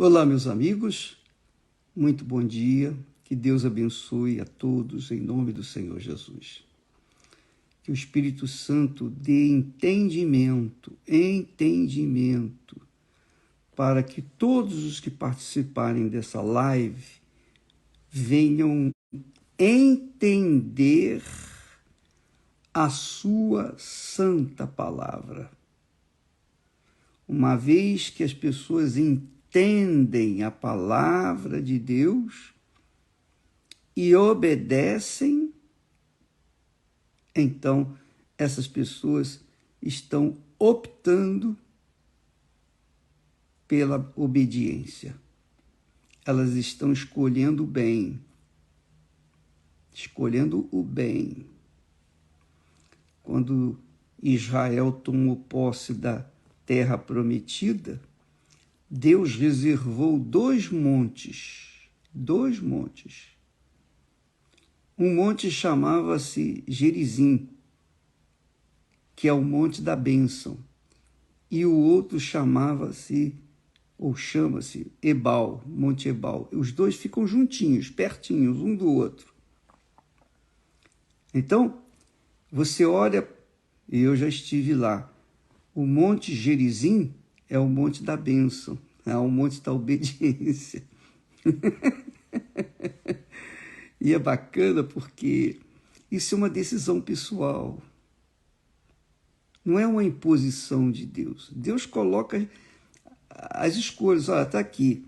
Olá, meus amigos, muito bom dia, que Deus abençoe a todos em nome do Senhor Jesus. Que o Espírito Santo dê entendimento, para que todos os que participarem dessa live venham entender a sua santa palavra. Uma vez que as pessoas entendem a palavra de Deus e obedecem, então essas pessoas estão optando pela obediência. Elas estão escolhendo o bem. Escolhendo o bem. Quando Israel tomou posse da terra prometida, Deus reservou dois montes. Um monte chamava-se Gerizim, que é o monte da bênção, e o outro chama-se Ebal, Monte Ebal. Os dois ficam juntinhos, pertinhos, um do outro. Então, você olha, e eu já estive lá, o Monte Gerizim é o monte da bênção, é o monte da obediência. E é bacana porque isso é uma decisão pessoal. Não é uma imposição de Deus. Deus coloca as escolhas. Olha, está aqui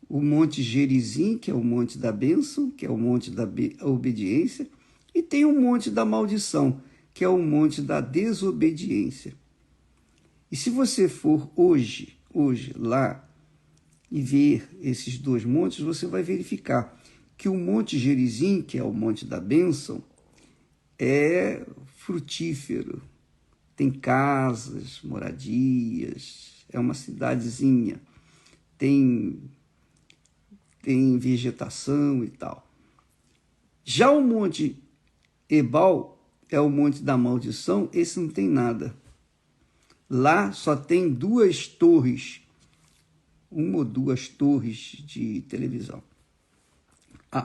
o Monte Gerizim, que é o monte da bênção, que é o monte da obediência, e tem o Monte da maldição, que é o monte da desobediência. E se você for hoje lá e ver esses dois montes, você vai verificar que o Monte Gerizim, que é o monte da bênção, é frutífero, tem casas, moradias, é uma cidadezinha, tem vegetação e tal. Já o Monte Ebal é o monte da maldição, esse não tem nada. Lá só tem duas torres, uma ou duas torres de televisão.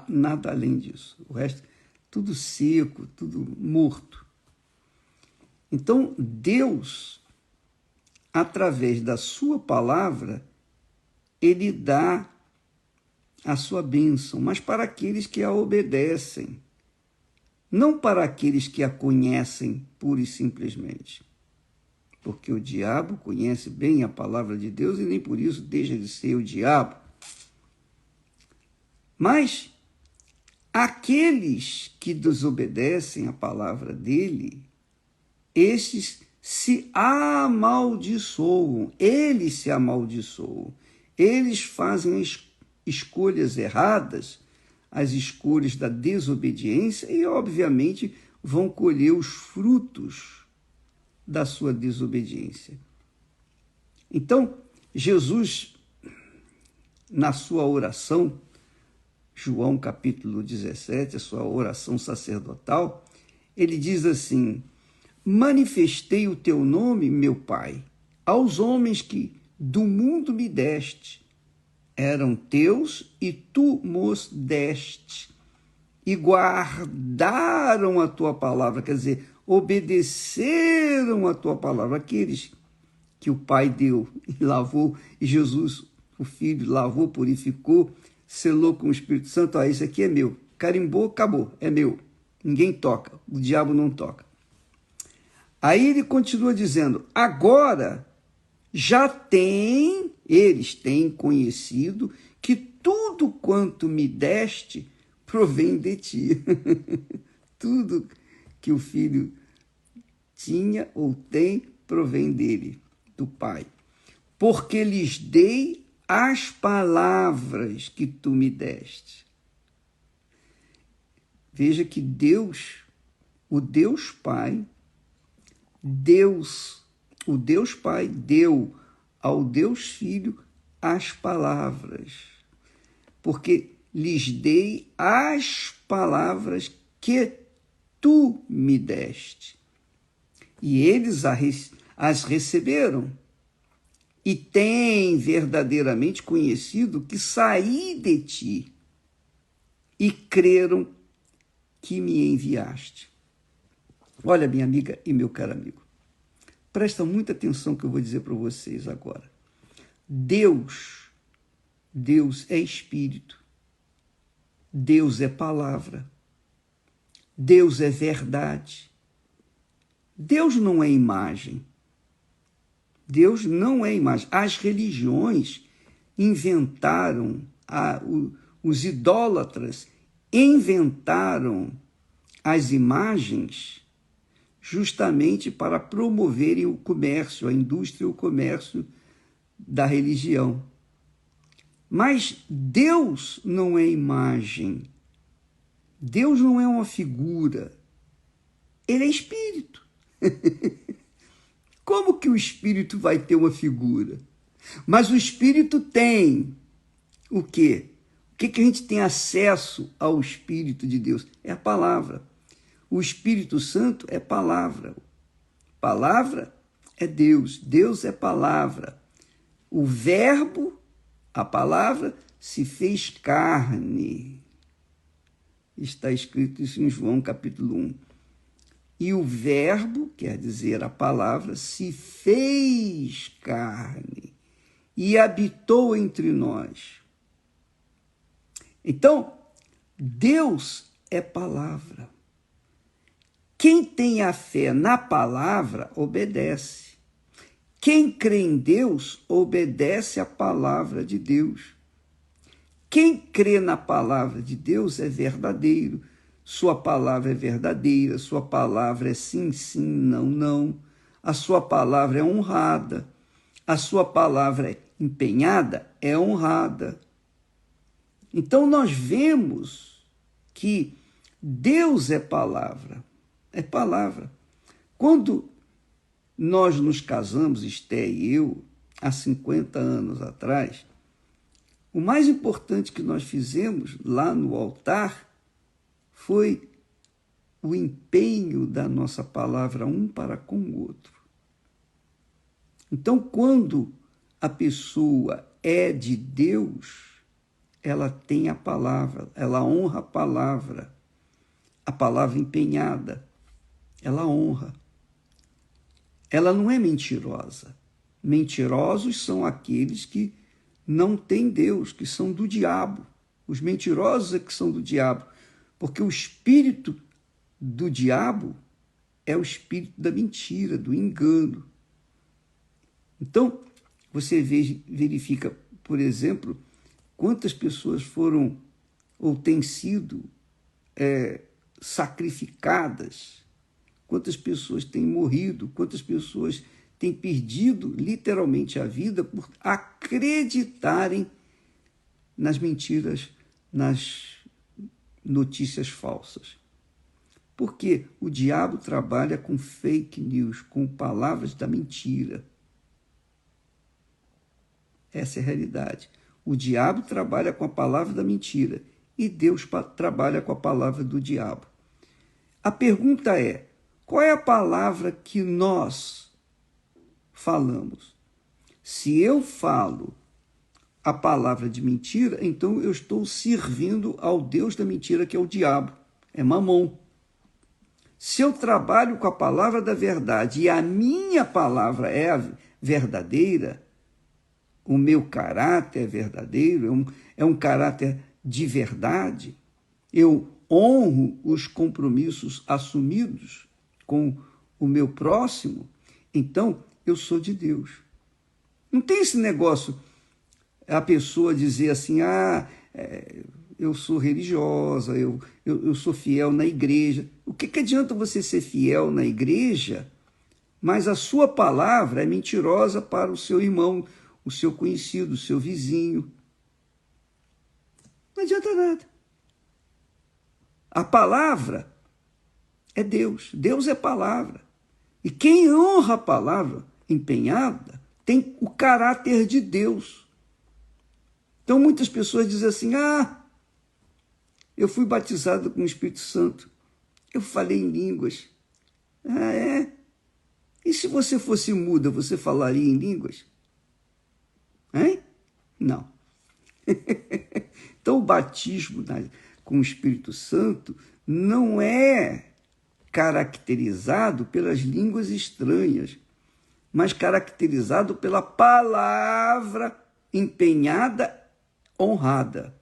Nada além disso. O resto, tudo seco, tudo morto. Então, Deus, através da sua palavra, ele dá a sua bênção, mas para aqueles que a obedecem, não para aqueles que a conhecem pura e simplesmente. Porque o diabo conhece bem a palavra de Deus e nem por isso deixa de ser o diabo. Mas aqueles que desobedecem a palavra dele, estes se amaldiçoam, eles se amaldiçoam, eles fazem as escolhas erradas, as escolhas da desobediência e, obviamente, vão colher os frutos da sua desobediência. Então, Jesus, na sua oração, João capítulo 17, a sua oração sacerdotal, ele diz assim: manifestei o teu nome, meu Pai, aos homens que do mundo me deste. Eram teus e tu mos deste. E guardaram a tua palavra, quer dizer, obedeceram a tua palavra. Aqueles que o Pai deu e lavou, e Jesus, o Filho, lavou, purificou, selou com o Espírito Santo. Isso aqui é meu. Carimbou, acabou, é meu. Ninguém toca, o diabo não toca. Aí ele continua dizendo: agora eles têm conhecido que tudo quanto me deste provém de ti. Tudo que o Filho tinha ou tem provém dele, do Pai. Porque lhes dei as palavras que tu me deste. Veja que Deus, o Deus Pai, o Deus Pai deu ao Deus Filho as palavras, porque lhes dei as palavras que tu me deste. E eles as receberam e têm verdadeiramente conhecido que saí de ti e creram que me enviaste. Olha, minha amiga e meu caro amigo, presta muita atenção que eu vou dizer para vocês agora. Deus é Espírito. Deus é palavra. Deus é verdade. Deus não é imagem. Deus não é imagem. As religiões inventaram, os idólatras inventaram as imagens justamente para promoverem o comércio, a indústria e o comércio da religião. Mas Deus não é imagem. Deus não é uma figura. Ele é espírito. Como que o espírito vai ter uma figura? Mas o espírito tem o quê? O que a gente tem acesso ao Espírito de Deus? É a palavra. O Espírito Santo é palavra. Palavra é Deus. Deus é palavra. O Verbo, a palavra, se fez carne. Está escrito isso em João capítulo 1. E o Verbo, quer dizer a palavra, se fez carne e habitou entre nós. Então, Deus é palavra. Quem tem a fé na palavra, obedece. Quem crê em Deus, obedece à palavra de Deus. Quem crê na palavra de Deus é verdadeiro. Sua palavra é verdadeira, sua palavra é sim, sim, não, não. A sua palavra é honrada. A sua palavra é empenhada, é honrada. Então, nós vemos que Deus é palavra. É palavra. Quando nós nos casamos, Esté e eu, há 50 anos atrás, o mais importante que nós fizemos lá no altar foi o empenho da nossa palavra um para com o outro. Então, quando a pessoa é de Deus, ela tem a palavra, ela honra a palavra empenhada, ela honra. Ela não é mentirosa. Mentirosos são aqueles que não têm Deus, que são do diabo. Os mentirosos é que são do diabo, porque o espírito do diabo é o espírito da mentira, do engano. Então, você verifica, por exemplo, quantas pessoas foram ou têm sido sacrificadas, quantas pessoas têm morrido, quantas pessoas têm perdido literalmente a vida por acreditarem nas mentiras, nas notícias falsas. Porque o diabo trabalha com fake news, com palavras da mentira. Essa é a realidade. O diabo trabalha com a palavra da mentira e Deus trabalha com a palavra do diabo. A pergunta é, qual é a palavra que nós falamos? Se eu falo a palavra de mentira, então eu estou servindo ao Deus da mentira, que é o diabo, é Mamon. Se eu trabalho com a palavra da verdade e a minha palavra é a verdadeira, o meu caráter é verdadeiro, é um caráter de verdade, eu honro os compromissos assumidos com o meu próximo, então eu sou de Deus. Não tem esse negócio, a pessoa dizer assim, eu sou religiosa, eu sou fiel na igreja. O que adianta você ser fiel na igreja, mas a sua palavra é mentirosa para o seu irmão, o seu conhecido, o seu vizinho? Não adianta nada. A palavra é Deus. Deus é palavra. E quem honra a palavra empenhada tem o caráter de Deus. Então muitas pessoas dizem assim, eu fui batizado com o Espírito Santo, eu falei em línguas. Ah, é? E se você fosse muda, você falaria em línguas? Hein? Não. Então, o batismo com o Espírito Santo não é caracterizado pelas línguas estranhas, mas caracterizado pela palavra empenhada, honrada.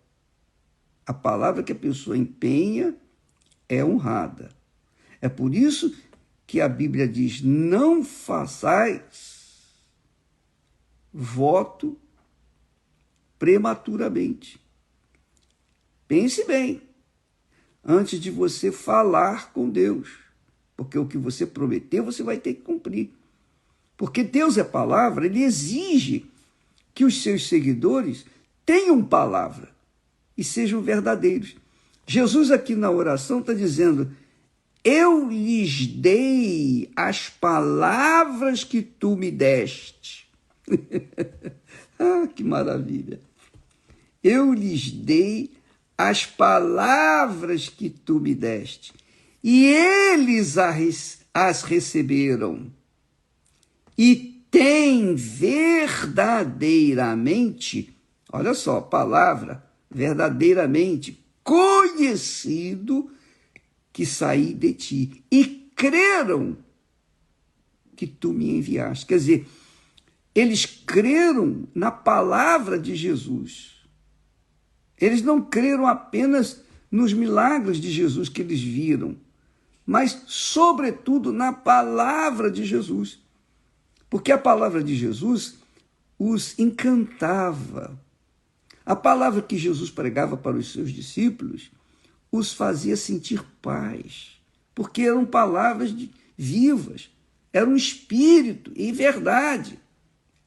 A palavra que a pessoa empenha é honrada. É por isso que a Bíblia diz: não façais voto prematuramente. Pense bem antes de você falar com Deus, porque o que você prometeu você vai ter que cumprir. Porque Deus é palavra, ele exige que os seus seguidores tenham palavra e sejam verdadeiros. Jesus aqui na oração está dizendo: eu lhes dei as palavras que tu me deste. Ah, que maravilha! Eu lhes dei as palavras que tu me deste, e eles as receberam, e têm verdadeiramente, olha só, palavra, verdadeiramente, conhecido que saí de ti, e creram que tu me enviaste. Quer dizer, eles creram na palavra de Jesus. Eles não creram apenas nos milagres de Jesus que eles viram, mas, sobretudo, na palavra de Jesus. Porque a palavra de Jesus os encantava. A palavra que Jesus pregava para os seus discípulos os fazia sentir paz, porque eram palavras vivas, era um espírito e verdade.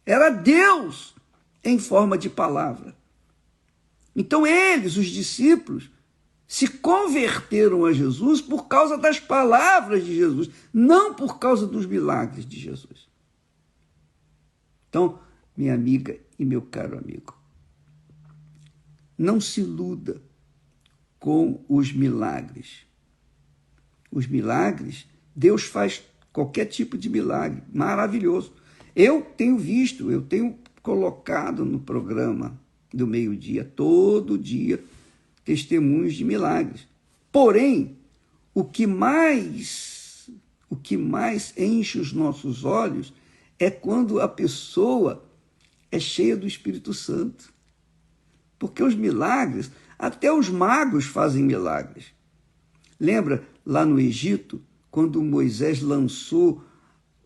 Era Deus em forma de palavra. Então eles, os discípulos, se converteram a Jesus por causa das palavras de Jesus, não por causa dos milagres de Jesus. Então, minha amiga e meu caro amigo, não se iluda com os milagres. Os milagres, Deus faz qualquer tipo de milagre, maravilhoso. Eu tenho visto, eu tenho colocado no programa do meio-dia, todo dia, testemunhos de milagres. Porém, o que mais enche os nossos olhos é quando a pessoa é cheia do Espírito Santo. Porque os milagres, até os magos fazem milagres. Lembra lá no Egito, quando Moisés lançou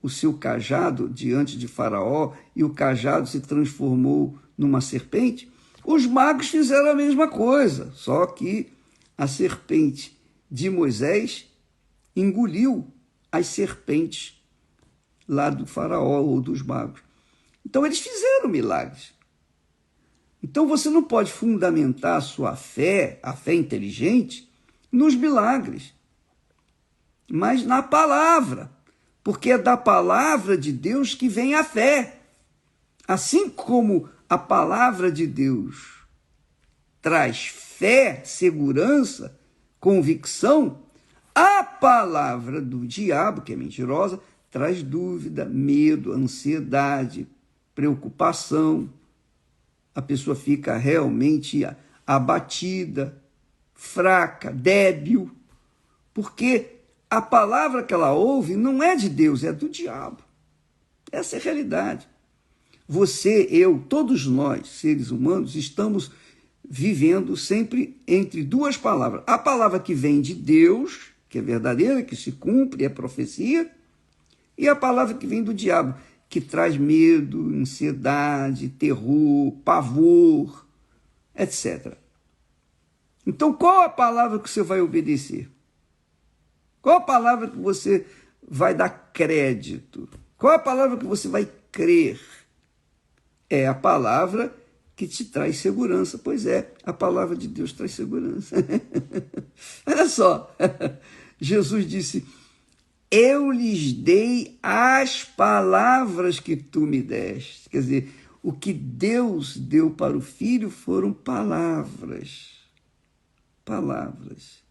o seu cajado diante de Faraó e o cajado se transformou numa serpente? Os magos fizeram a mesma coisa, só que a serpente de Moisés engoliu as serpentes lá do Faraó ou dos magos. Então eles fizeram milagres. Então você não pode fundamentar a sua fé, a fé inteligente, nos milagres, mas na palavra, porque é da palavra de Deus que vem a fé. Assim como a palavra de Deus traz fé, segurança, convicção, a palavra do diabo, que é mentirosa, traz dúvida, medo, ansiedade, preocupação. A pessoa fica realmente abatida, fraca, débil, porque a palavra que ela ouve não é de Deus, é do diabo. Essa é a realidade. Você, eu, todos nós, seres humanos, estamos vivendo sempre entre duas palavras. A palavra que vem de Deus, que é verdadeira, que se cumpre, é profecia, e a palavra que vem do diabo, que traz medo, ansiedade, terror, pavor, etc. Então, qual a palavra que você vai obedecer? Qual a palavra que você vai dar crédito? Qual a palavra que você vai crer? É a palavra que te traz segurança. Pois é, a palavra de Deus traz segurança. Olha só, Jesus disse: eu lhes dei as palavras que tu me deste. Quer dizer, o que Deus deu para o Filho foram palavras. Palavras.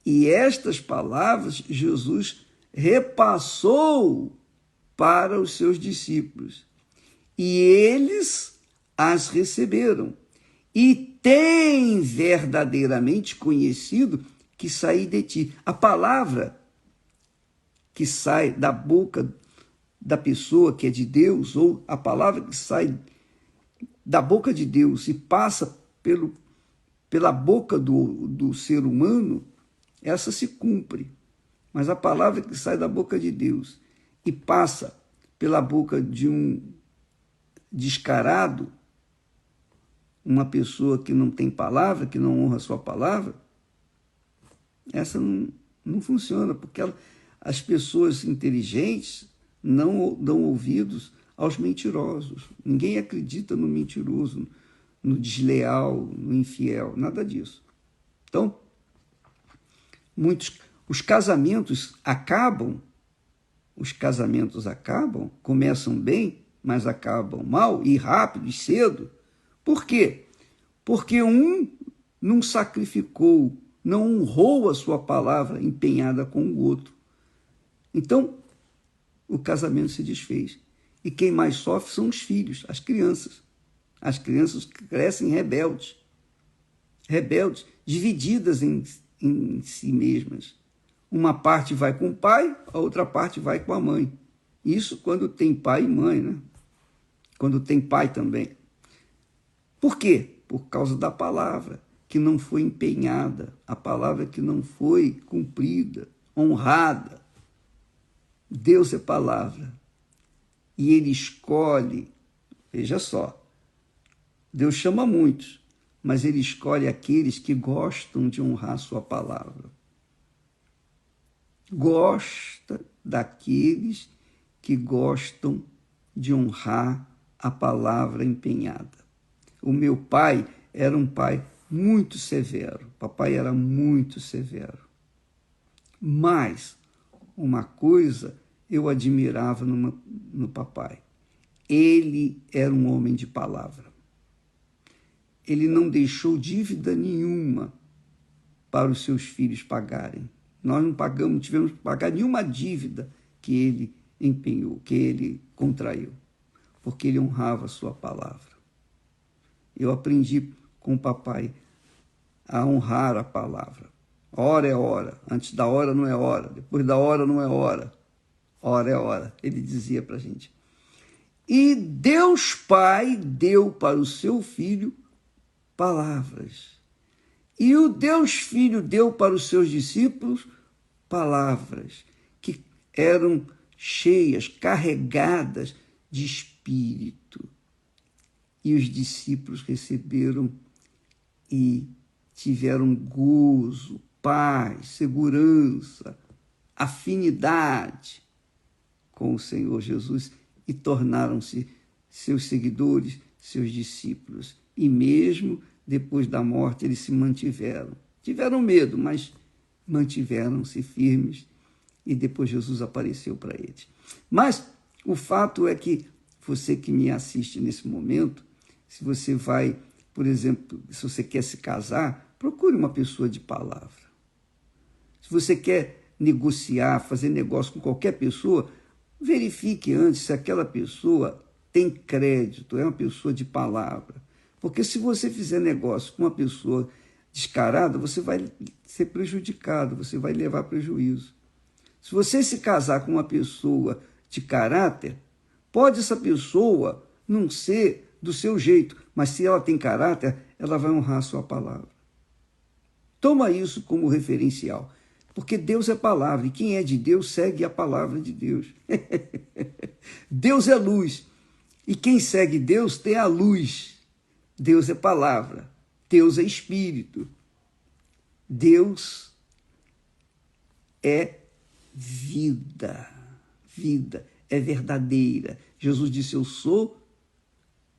E estas palavras Jesus repassou para os seus discípulos. e eles as receberam, e têm verdadeiramente conhecido que saí de ti. A palavra que sai da boca da pessoa que é de Deus, ou a palavra que sai da boca de Deus e passa pela boca do ser humano, essa se cumpre. Mas a palavra que sai da boca de Deus e passa pela boca de um descarado, uma pessoa que não tem palavra, que não honra a sua palavra, essa não funciona, porque as pessoas inteligentes não dão ouvidos aos mentirosos. Ninguém acredita no mentiroso, no desleal, no infiel, nada disso. Então, os casamentos acabam, começam bem, mas acabam mal e rápido e cedo. Por quê? Porque um não sacrificou, não honrou a sua palavra empenhada com o outro. Então, o casamento se desfez. E quem mais sofre são os filhos, as crianças. As crianças crescem rebeldes, divididas em si mesmas. Uma parte vai com o pai, a outra parte vai com a mãe. Isso quando tem pai e mãe, né? Quando tem pai também. Por quê? Por causa da palavra que não foi empenhada, a palavra que não foi cumprida, honrada. Deus é palavra. E ele escolhe, veja só, Deus chama muitos, mas ele escolhe aqueles que gostam de honrar sua palavra. Gosta daqueles que gostam de honrar a palavra empenhada. O meu pai era um pai muito severo. Papai era muito severo. Mas uma coisa eu admirava no papai. Ele era um homem de palavra. Ele não deixou dívida nenhuma para os seus filhos pagarem. Nós não tivemos que pagar nenhuma dívida que ele empenhou, que ele contraiu, porque ele honrava a sua palavra. Eu aprendi com o papai a honrar a palavra. Hora é hora, antes da hora não é hora, depois da hora não é hora, hora é hora, ele dizia para a gente. E Deus Pai deu para o seu Filho palavras. E o Deus Filho deu para os seus discípulos palavras que eram cheias, carregadas de espírito. E os discípulos receberam e tiveram gozo, paz, segurança, afinidade com o Senhor Jesus e tornaram-se seus seguidores, seus discípulos. E mesmo depois da morte eles se mantiveram. Tiveram medo, mas mantiveram-se firmes e depois Jesus apareceu para eles. Mas o fato é que você que me assiste nesse momento, se você vai, por exemplo, se você quer se casar, procure uma pessoa de palavra. Se você quer negociar, fazer negócio com qualquer pessoa, verifique antes se aquela pessoa tem crédito, é uma pessoa de palavra. Porque se você fizer negócio com uma pessoa descarada, você vai ser prejudicado, você vai levar prejuízo. Se você se casar com uma pessoa de caráter, pode essa pessoa não ser do seu jeito, mas se ela tem caráter, ela vai honrar a sua palavra. Toma isso como referencial, porque Deus é palavra, e quem é de Deus segue a palavra de Deus. Deus é luz, e quem segue Deus tem a luz. Deus é palavra, Deus é espírito, Deus é vida, vida é verdadeira. Jesus disse, eu sou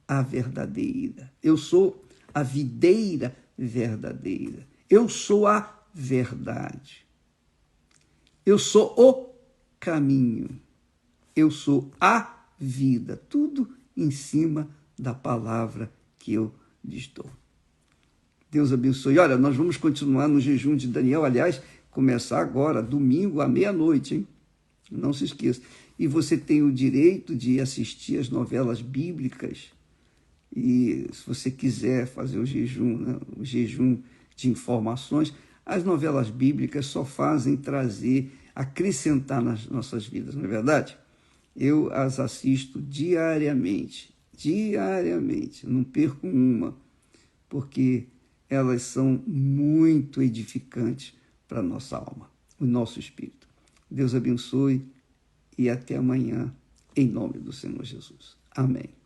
a verdadeira, eu sou a videira verdadeira, eu sou a verdade, eu sou o caminho, eu sou a vida, tudo em cima da palavra que eu lhes dou. Deus abençoe. Olha, nós vamos continuar no jejum de Daniel, aliás, começar agora, domingo à meia-noite, hein? Não se esqueça. e você tem o direito de assistir as novelas bíblicas. E se você quiser fazer o jejum, né, o jejum de informações, as novelas bíblicas só fazem trazer, acrescentar nas nossas vidas, não é verdade? Eu as assisto diariamente, não perco uma, porque elas são muito edificantes para a nossa alma, o nosso espírito. Deus abençoe e até amanhã, em nome do Senhor Jesus. Amém.